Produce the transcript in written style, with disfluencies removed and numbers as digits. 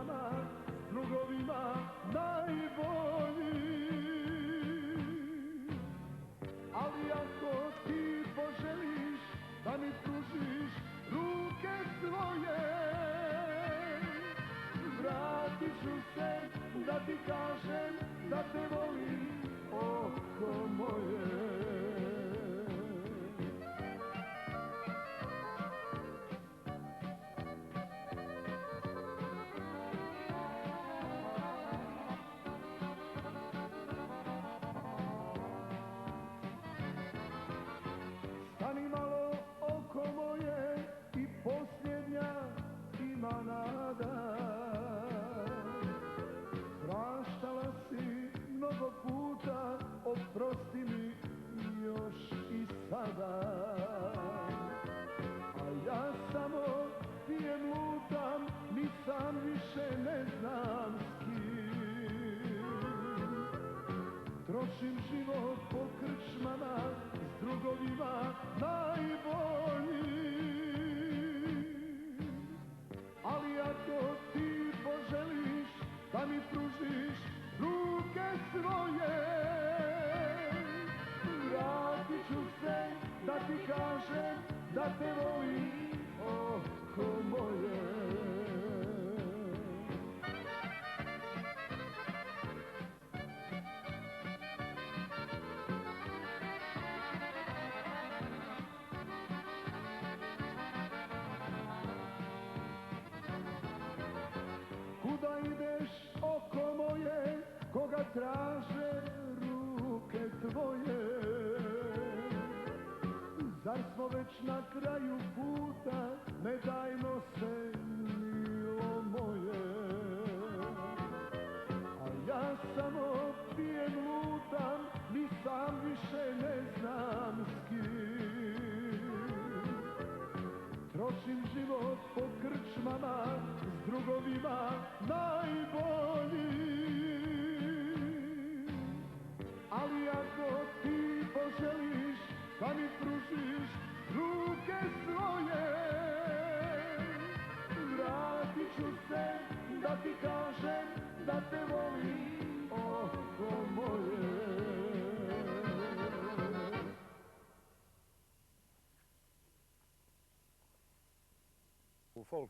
krčmama, s drugovima najbolji. Ali ako ti poželiš da mi pružiš ruke svoje, vratit ću se da ti kažem da te volim, oko moje. Stani malo oko moje i posljednja ima nada. Praštala si mnogo puta, oprosti mi još i sada. A ja samo pijem, lutam, ni sam više ne znam s kim. Trošim život po krčmama, s drugovima najbolji. Ali ako ti poželiš da mi pružiš ruke svoje, vratit ću se da ti kažem da te volim, oko moje. Kuda ideš, oko moje, koga traže ruke tvoje? Zar smo već na kraju puta, ne dajmo se, milo moje. A ja samo pijem, lutam, ni sam više ne znam s kim. Trošim život po krčmama, s drugovima najbolji. Ali ako ti poželiš da mi pružiš ruke svoje, vratit ću se da ti kažem da te volim, oko moje.